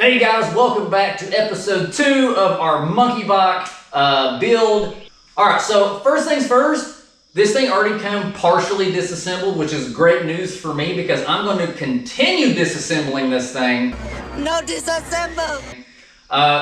Hey guys, welcome back to episode 2 of our monkey bike build. Alright, so first things first, this thing already came partially disassembled, which is great news for me because I'm going to continue disassembling this thing. No disassemble!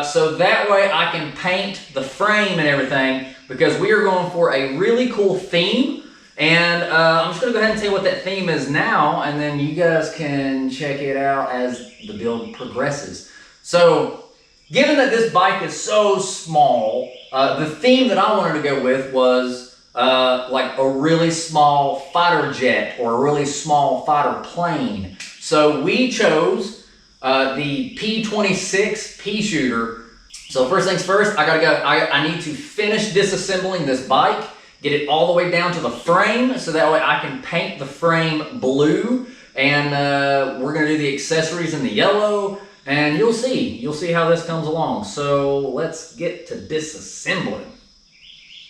So that way I can paint the frame and everything because we are going for a really cool theme. And I'm just going to go ahead and tell you what that theme is now, and then you guys can check it out as the build progresses. So, given that this bike is so small, the theme that I wanted to go with was like a really small fighter jet or a really small fighter plane. So we chose the P26 pea shooter. So first things first, I need to finish disassembling this bike. Get it all the way down to the frame so that way I can paint the frame blue, and we're gonna do the accessories in the yellow, and you'll see how this comes along. So let's get to disassembling.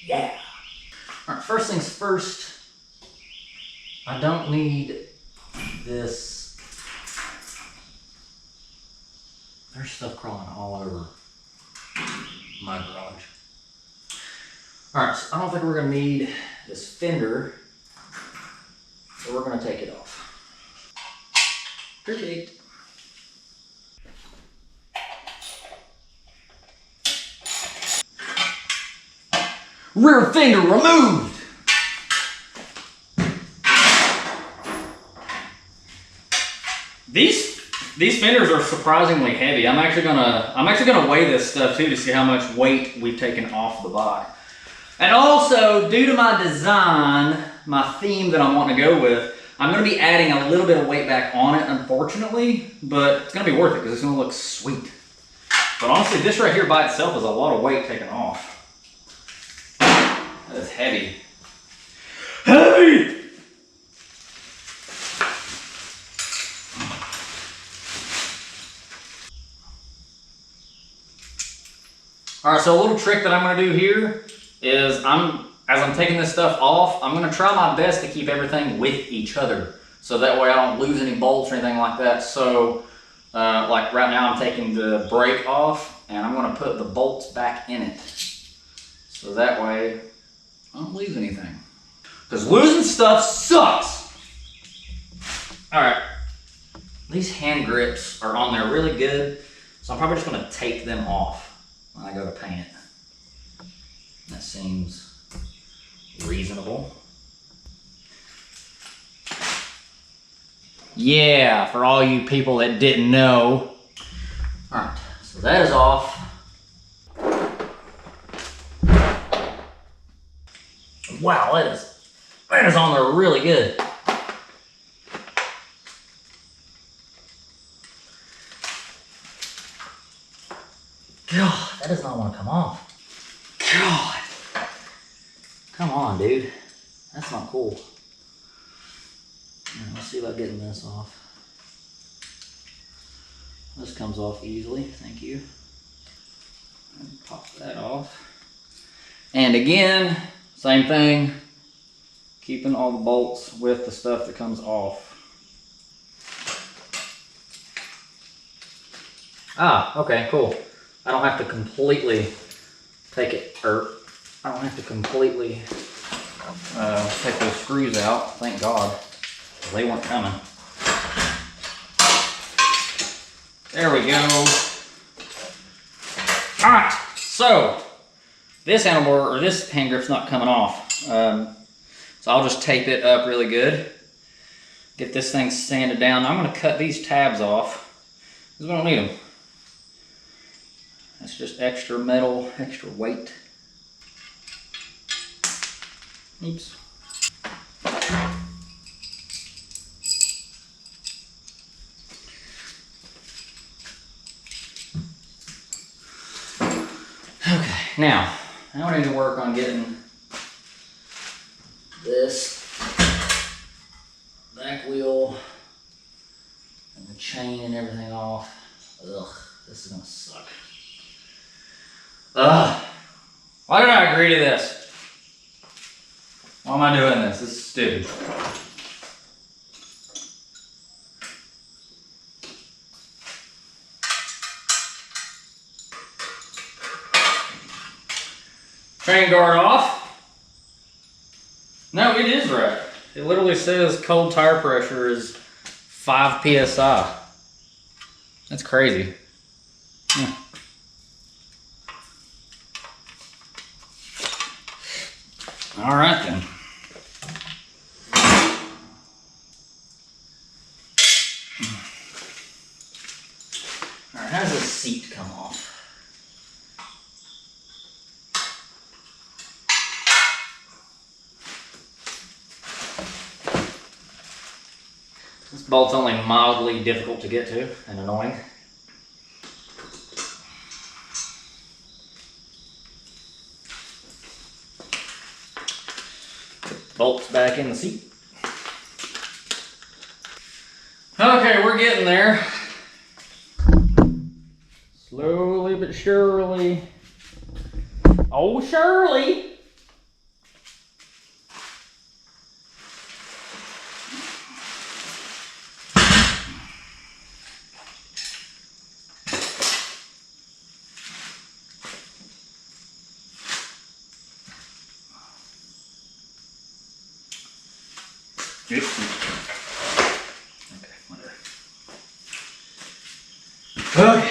Yeah. All right, first things first, I don't need this. There's stuff crawling all over my garage. Alright, so I don't think we're going to need this fender, so we're going to take it off. Perfect. Rear fender removed! These fenders are surprisingly heavy. I'm actually gonna weigh this stuff too to see how much weight we've taken off the bike. And also, due to my design, my theme that I'm wanting to go with, I'm going to be adding a little bit of weight back on it, unfortunately, but it's going to be worth it because it's going to look sweet. But honestly, this right here by itself is a lot of weight taken off. That is heavy. Heavy! Alright, so a little trick that I'm going to do here is as I'm taking this stuff off, I'm going to try my best to keep everything with each other. So that way I don't lose any bolts or anything like that. So like right now I'm taking the brake off and I'm going to put the bolts back in it. So that way I don't lose anything. Because losing stuff sucks! Alright, these hand grips are on there really good. So I'm probably just going to take them off when I go to paint it. That seems reasonable. Yeah, for all you people that didn't know. Alright, so that is off. Wow, that is on there really good. God, that does not want to come off. God. Come on, dude. That's not cool. Right, let's see about getting this off. This comes off easily, thank you. And pop that off. And again, same thing. Keeping all the bolts with the stuff that comes off. Ah, okay, cool. I don't have to completely take it, I don't have to completely take those screws out, thank God. They weren't coming. There we go. Alright, so this handlebar, or this hand grip's not coming off. So I'll just tape it up really good. Get this thing sanded down. I'm going to cut these tabs off because we don't need them. That's just extra metal, extra weight. Oops. Okay, now I need to work on getting this back wheel and the chain and everything off. Ugh, this is gonna suck. Ugh, why did I agree to this? Why am I doing this? This is stupid. Train guard off. No, it is right. It literally says cold tire pressure is 5 psi. That's crazy. All right then. All right, how does this seat come off? This bolt's only mildly difficult to get to and annoying. Bolts back in the seat. Okay, we're getting there. Slowly but surely. Oh, Shirley! Okay, whatever. Okay.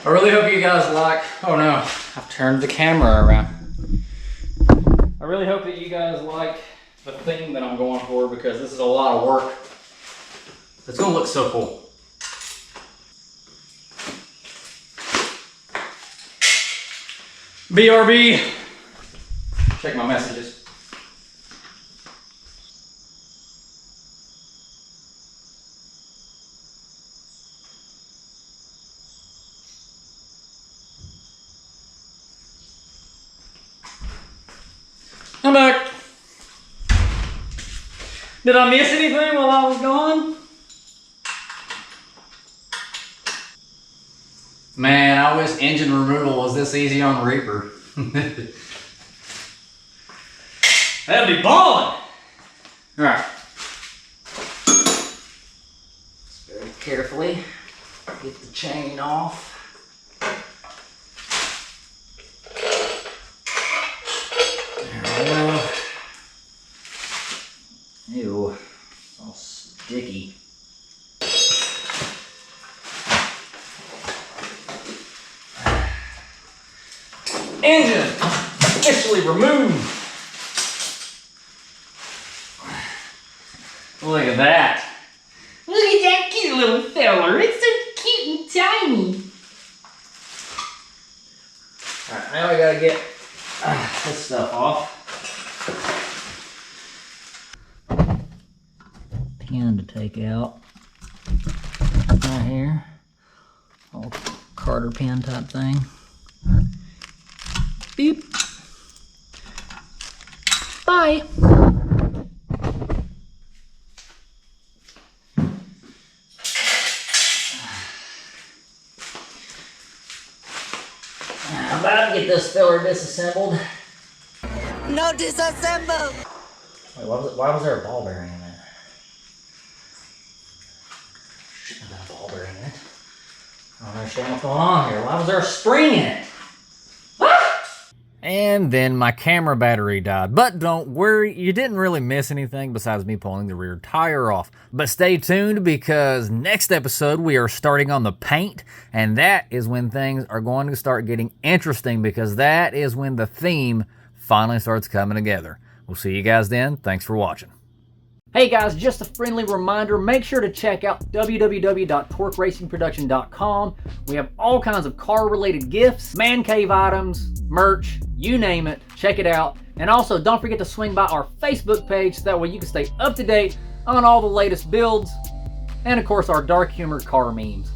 I really hope you guys like, oh no, I've turned the camera around. I really hope that you guys like the theme that I'm going for because this is a lot of work. It's gonna look so cool. BRB. Check my messages. I'm back. Did I miss anything while I was gone? Man, I wish engine removal was this easy on Reaper. That'd be ballin'. All right. Just very carefully get the chain off. There we go. Ew, it's all sticky. Engine officially removed. Look at that. Look at that cute little feller. It's so cute and tiny. Alright, now we gotta get this stuff off. Pin to take out. Right here. Old Carter pin type thing. Beep. Bye. I'm about to get this filler disassembled. No disassemble! Wait, why was there a ball bearing in it? Shouldn't have been a ball bearing in it. I don't understand what's going on here. Why was there a spring in it? And then my camera battery died. But don't worry, you didn't really miss anything besides me pulling the rear tire off. But stay tuned because next episode we are starting on the paint, and that is when things are going to start getting interesting because that is when the theme finally starts coming together. We'll see you guys then. Thanks for watching. Hey guys, just a friendly reminder, make sure to check out www.torqueracingproduction.com. We have all kinds of car-related gifts, man cave items, merch, you name it. Check it out. And also, don't forget to swing by our Facebook page so that way you can stay up to date on all the latest builds and, of course, our dark humor car memes.